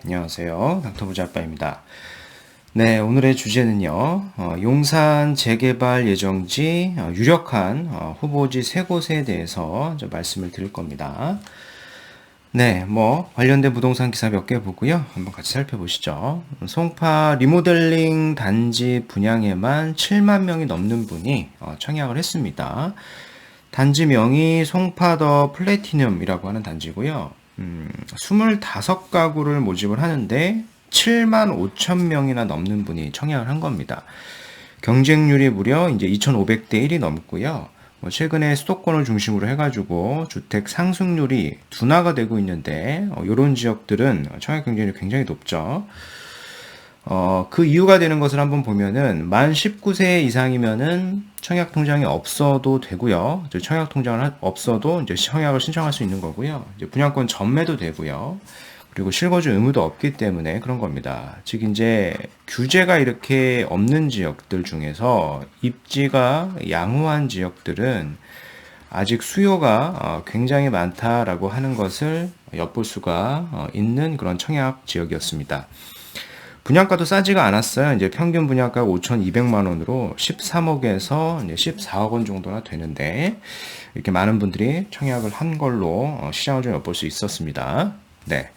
안녕하세요. 닥터부자아빠입니다. 네, 오늘의 주제는요, 용산 재개발 예정지 유력한 후보지 세 곳에 대해서 좀 말씀을 드릴 겁니다. 네, 관련된 부동산 기사 몇 개 보고요. 한번 같이 살펴보시죠. 송파 리모델링 단지 분양에만 7만 명이 넘는 분이 청약을 했습니다. 단지명이 송파더 플래티넘이라고 하는 단지고요. 25가구를 모집을 하는데 7만 5천 명이나 넘는 분이 청약을 한 겁니다. 경쟁률이 무려 이제 2,500대 1이 넘고요. 최근에 수도권을 중심으로 해가지고 주택 상승률이 둔화가 되고 있는데 이런 지역들은 청약 경쟁률이 굉장히 높죠. 그 이유가 되는 것을 한번 보면은 만 19세 이상이면은 청약 통장이 없어도 되고요. 청약 통장을 없어도 이제 청약을 신청할 수 있는 거고요. 이제 분양권 전매도 되고요. 그리고 실거주 의무도 없기 때문에 그런 겁니다. 즉 이제 규제가 이렇게 없는 지역들 중에서 입지가 양호한 지역들은 아직 수요가 굉장히 많다라고 하는 것을 엿볼 수가 있는 그런 청약 지역이었습니다. 분양가도 싸지가 않았어요. 이제 평균 분양가가 5,200만 원으로 13억에서 이제 14억 원 정도나 되는데 이렇게 많은 분들이 청약을 한 걸로 시장을 좀 엿볼 수 있었습니다. 네.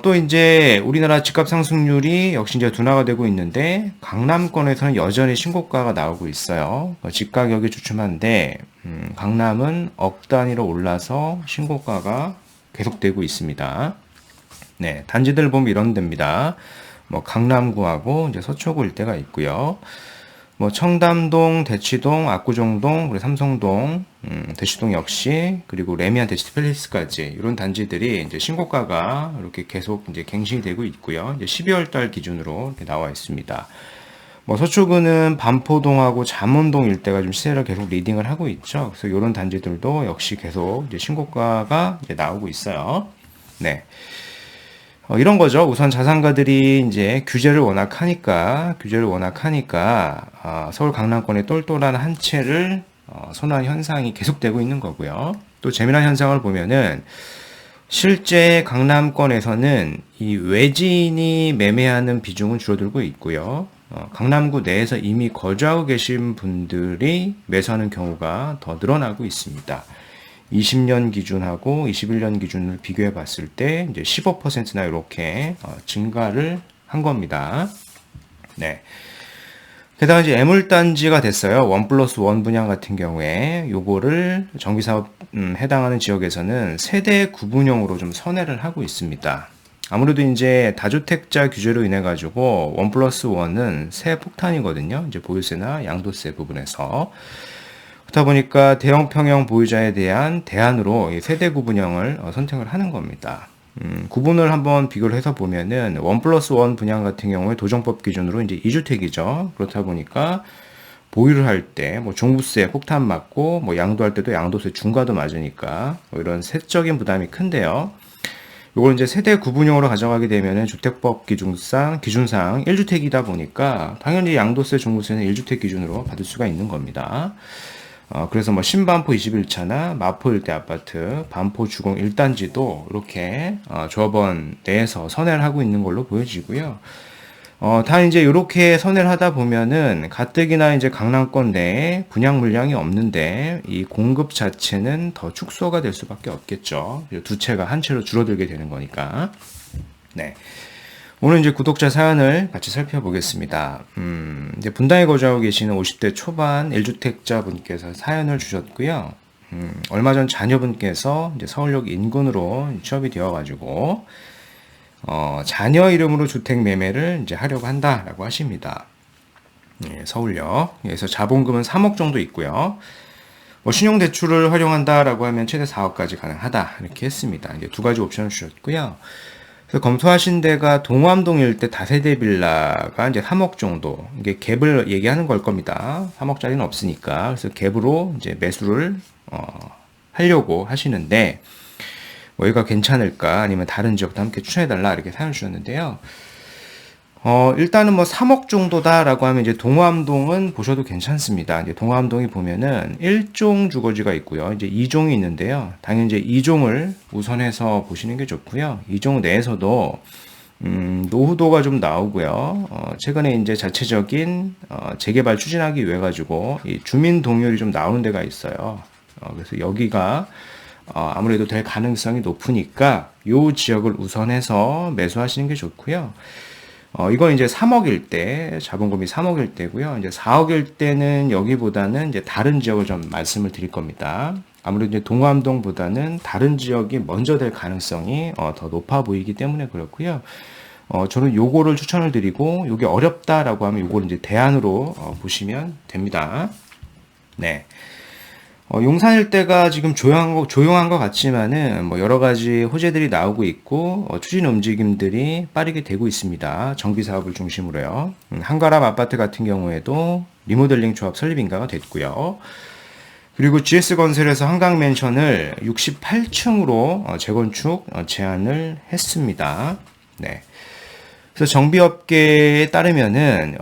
또 이제 우리나라 집값 상승률이 역시 이제 둔화가 되고 있는데 강남권에서는 여전히 신고가가 나오고 있어요. 집 가격이 주춤한데 강남은 억 단위로 올라서 신고가가 계속되고 있습니다. 네, 단지들 보면 이런 데입니다. 강남구하고 이제 서초구 일대가 있고요. 청담동, 대치동, 압구정동, 그리고 삼성동, 대치동 역시, 그리고 레미안 대치트 팰리스까지 이런 단지들이 이제 신고가가 이렇게 계속 이제 갱신이 되고 있고요. 이제 12월 달 기준으로 이렇게 나와 있습니다. 서초구는 반포동하고 잠원동 일대가 좀 시세를 계속 리딩을 하고 있죠. 그래서 이런 단지들도 역시 계속 이제 신고가가 이제 나오고 있어요. 네. 이런 거죠. 우선 자산가들이 이제 규제를 워낙 하니까 서울 강남권의 똘똘한 한 채를 선호하는 현상이 계속되고 있는 거고요. 또 재미난 현상을 보면은 실제 강남권에서는 이 외지인이 매매하는 비중은 줄어들고 있고요. 강남구 내에서 이미 거주하고 계신 분들이 매수하는 경우가 더 늘어나고 있습니다. 20년 기준하고 21년 기준을 비교해 봤을 때 이제 15%나 이렇게 증가를 한 겁니다. 네. 게다가 이제 애물단지가 됐어요. 1+1 분양 같은 경우에 요거를 정비사업 해당하는 지역에서는 세대 구분형으로 좀 선회를 하고 있습니다. 아무래도 이제 다주택자 규제로 인해 가지고 1+1은 세 폭탄이거든요. 이제 보유세나 양도세 부분에서. 그렇다 보니까 대형 평형 보유자에 대한 대안으로 세대 구분형을 선택을 하는 겁니다. 구분을 한번 비교를 해서 보면은 1+1 분양 같은 경우에 도정법 기준으로 이제 2주택이죠. 그렇다 보니까 보유를 할 때 종부세 폭탄 맞고 양도할 때도 양도세 중과도 맞으니까 이런 세적인 부담이 큰데요. 이걸 이제 세대 구분형으로 가져가게 되면은 주택법 기준상 1주택이다 보니까 당연히 양도세 종부세는 1주택 기준으로 받을 수가 있는 겁니다. 그래서 신반포 21차나 마포 일대 아파트, 반포 주공 1단지도 이렇게 조합원 내에서 선회를 하고 있는 걸로 보여지고요. 다 이제 이렇게 선회를 하다 보면은 가뜩이나 이제 강남권 내에 분양 물량이 없는데 이 공급 자체는 더 축소가 될 수밖에 없겠죠. 두 채가 한 채로 줄어들게 되는 거니까. 네. 오늘 이제 구독자 사연을 같이 살펴보겠습니다. 이제 분당에 거주하고 계시는 50대 초반 1주택자 분께서 사연을 주셨고요. 얼마 전 자녀분께서 이제 서울역 인근으로 취업이 되어가지고, 자녀 이름으로 주택 매매를 이제 하려고 한다라고 하십니다. 예, 서울역. 그래서 자본금은 3억 정도 있고요. 신용대출을 활용한다라고 하면 최대 4억까지 가능하다. 이렇게 했습니다. 이제 두 가지 옵션을 주셨고요. 그래서 검토하신 데가 동암동 일대 다세대 빌라가 이제 3억 정도, 이게 갭을 얘기하는 걸 겁니다. 3억짜리는 없으니까. 그래서 갭으로 이제 매수를, 하려고 하시는데, 여기가 괜찮을까? 아니면 다른 지역도 함께 추천해달라? 이렇게 사연 주셨는데요. 일단은 뭐 3억 정도다라고 하면 이제 동암동은 보셔도 괜찮습니다. 이제 동암동이 보면은 1종 주거지가 있고요. 이제 2종이 있는데요. 당연히 이제 2종을 우선해서 보시는 게 좋고요. 2종 내에서도 노후도가 좀 나오고요. 최근에 이제 자체적인 재개발 추진하기 위해 가지고 이 주민 동의율이 좀 나오는 데가 있어요. 그래서 여기가 아무래도 될 가능성이 높으니까 요 지역을 우선해서 매수하시는 게 좋고요. 이건 이제 3억일 때, 자본금이 3억일 때고요. 이제 4억일 때는 여기보다는 이제 다른 지역을 좀 말씀을 드릴 겁니다. 아무래도 이제 동암동보다는 다른 지역이 먼저 될 가능성이 더 높아 보이기 때문에 그렇고요. 저는 요거를 추천을 드리고, 요게 어렵다라고 하면 요거를 이제 대안으로 보시면 됩니다. 네. 용산 일대가 지금 조용한 것 같지만은 뭐 여러 가지 호재들이 나오고 있고 추진 움직임들이 빠르게 되고 있습니다. 정비 사업을 중심으로요. 한가람 아파트 같은 경우에도 리모델링 조합 설립 인가가 됐고요. 그리고 GS건설에서 한강맨션을 68층으로 재건축 제안을 했습니다. 네. 그래서 정비업계에 따르면은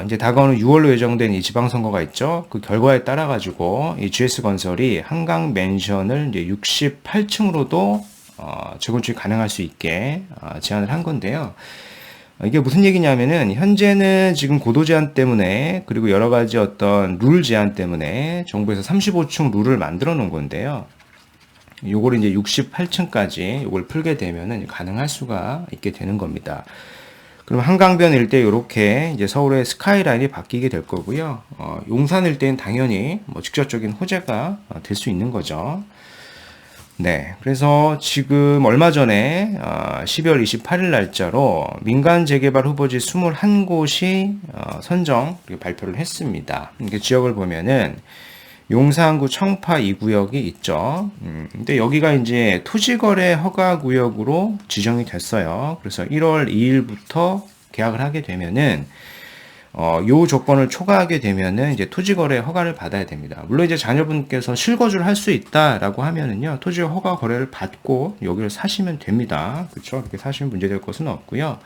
이제 다가오는 6월로 예정된 이 지방선거가 있죠. 그 결과에 따라 가지고 이 GS건설이 한강 맨션을 이제 68층으로도 재건축이 가능할 수 있게 제안을 한 건데요. 이게 무슨 얘기냐면은 현재는 지금 고도 제한 때문에 그리고 여러 가지 어떤 룰 제한 때문에 정부에서 35층 룰을 만들어 놓은 건데요. 요걸 이제 68층까지 요걸 풀게 되면은 가능할 수가 있게 되는 겁니다. 그럼 한강변 일대 이렇게 이제 서울의 스카이라인이 바뀌게 될 거고요. 용산 일대는 당연히 뭐 직접적인 호재가 될 수 있는 거죠. 네, 그래서 지금 얼마 전에 12월 28일 날짜로 민간 재개발 후보지 21곳이 선정 그리고 발표를 했습니다. 이렇게 지역을 보면은 용산구 청파 2구역이 있죠. 근데 여기가 이제 토지거래 허가구역으로 지정이 됐어요. 그래서 1월 2일부터 계약을 하게 되면은, 요 조건을 초과하게 되면은 이제 토지거래 허가를 받아야 됩니다. 물론 이제 자녀분께서 실거주를 할 수 있다라고 하면은요, 토지 허가 거래를 받고 여기를 사시면 됩니다. 그렇죠? 이렇게 사시면 문제될 것은 없고요.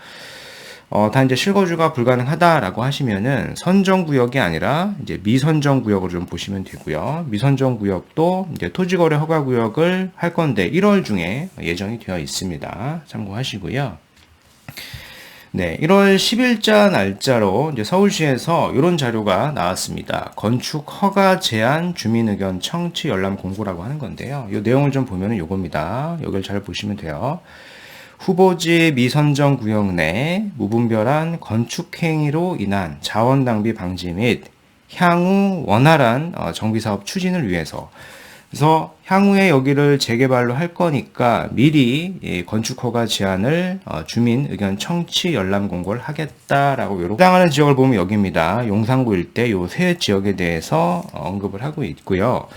다 이제 실거주가 불가능하다라고 하시면은 선정구역이 아니라 이제 미선정구역으로 좀 보시면 되고요. 미선정구역도 이제 토지거래 허가구역을 할 건데 1월 중에 예정이 되어 있습니다. 참고하시고요. 네, 1월 10일자 날짜로 이제 서울시에서 이런 자료가 나왔습니다. 건축 허가 제한 주민 의견 청취 열람 공고라고 하는 건데요. 이 내용을 좀 보면은 요겁니다. 여기를 잘 보시면 돼요. 후보지 미선정 구역 내 무분별한 건축 행위로 인한 자원 낭비 방지 및 향후 원활한 정비 사업 추진을 위해서 그래서 향후에 여기를 재개발로 할 거니까 미리 건축 허가 제안을 주민 의견 청취 열람 공고를 하겠다라고 이렇게 해당하는 지역을 보면 여기입니다. 용산구 일대 요 세 지역에 대해서 언급을 하고 있고요.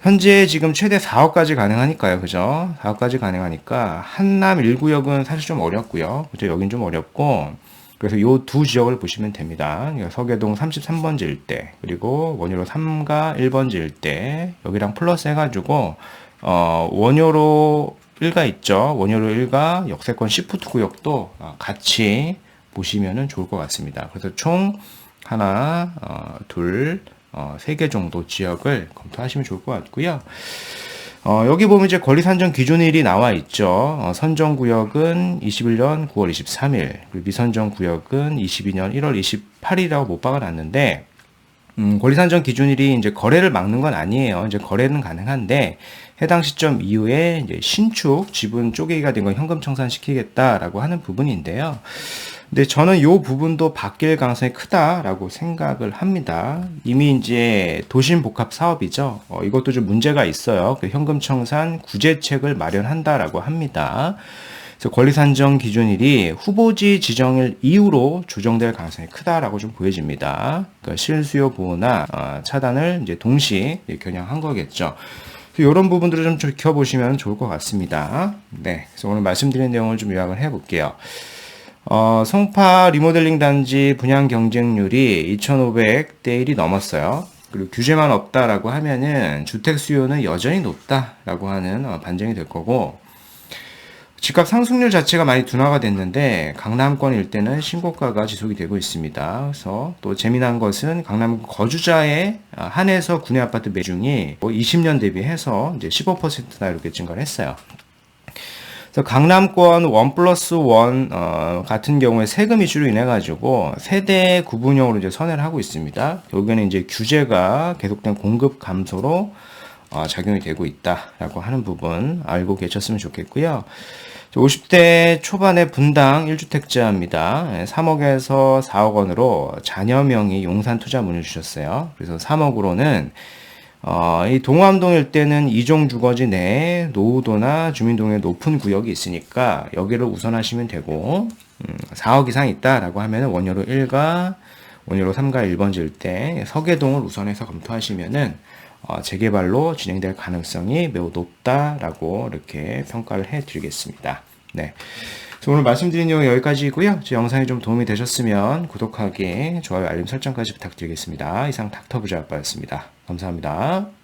현재 지금 최대 4억까지 가능하니까요. 그죠? 4억까지 가능하니까 한남 1구역은 사실 좀 어렵고요. 그죠? 여긴 좀 어렵고 그래서 요 두 지역을 보시면 됩니다. 서계동 33번지 일대 그리고 원효로 3가 1번지 일대 여기랑 플러스 해가지고 원효로 1가 있죠. 원효로 1가 역세권 시프트 구역도 같이 보시면 좋을 것 같습니다. 그래서 총 하나, 둘, 3개 정도 지역을 검토하시면 좋을 것 같고요. 여기 보면 이제 권리 산정 기준일이 나와 있죠. 선정 구역은 21년 9월 23일, 그리고 미선정 구역은 22년 1월 28일이라고 못 박아놨는데, 권리 산정 기준일이 이제 거래를 막는 건 아니에요. 이제 거래는 가능한데, 해당 시점 이후에 이제 신축 지분 쪼개기가 된 건 현금 청산시키겠다라고 하는 부분인데요. 근데 저는 이 부분도 바뀔 가능성이 크다라고 생각을 합니다. 이미 이제 도심 복합 사업이죠. 이것도 좀 문제가 있어요. 그 현금 청산 구제책을 마련한다라고 합니다. 그래서 권리 산정 기준일이 후보지 지정일 이후로 조정될 가능성이 크다라고 좀 보여집니다. 그러니까 실수요 보호나 차단을 이제 동시 겨냥한 거겠죠. 이런 부분들을 좀 지켜보시면 좋을 것 같습니다. 네, 그래서 오늘 말씀드린 내용을 좀 요약을 해볼게요. 성파 리모델링 단지 분양 경쟁률이 2,500대 1이 넘었어요. 그리고 규제만 없다라고 하면은 주택 수요는 여전히 높다라고 하는 반증이 될 거고, 집값 상승률 자체가 많이 둔화가 됐는데 강남권 일대는 신고가가 지속이 되고 있습니다. 그래서 또 재미난 것은 강남 거주자에 한해서 구내 아파트 매중이 20년 대비해서 이제 15%나 이렇게 증가를 했어요. 그래서 강남권 1+1 같은 경우에 세금 이슈로 인해 가지고 세대 구분형으로 이제 선회를 하고 있습니다. 여기는 이제 규제가 계속된 공급 감소로 작용이 되고 있다라고 하는 부분 알고 계셨으면 좋겠고요. 50대 초반의 분당 1주택자입니다. 3억에서 4억 원으로 자녀명의 용산 투자 문의 주셨어요. 그래서 3억으로는 이 동암동 일대는 이종 주거지 내에 노후도나 주민등록의 높은 구역이 있으니까 여기를 우선하시면 되고 4억 이상 있다라고 하면 원효로 1가 원효로 3가 1번지 일대 서계동을 우선해서 검토하시면은 재개발로 진행될 가능성이 매우 높다라고 이렇게 평가를 해드리겠습니다. 네. 오늘 말씀드린 내용 여기까지이고요. 제 영상이 좀 도움이 되셨으면 구독하기, 좋아요, 알림 설정까지 부탁드리겠습니다. 이상 닥터부자 아빠였습니다. 감사합니다.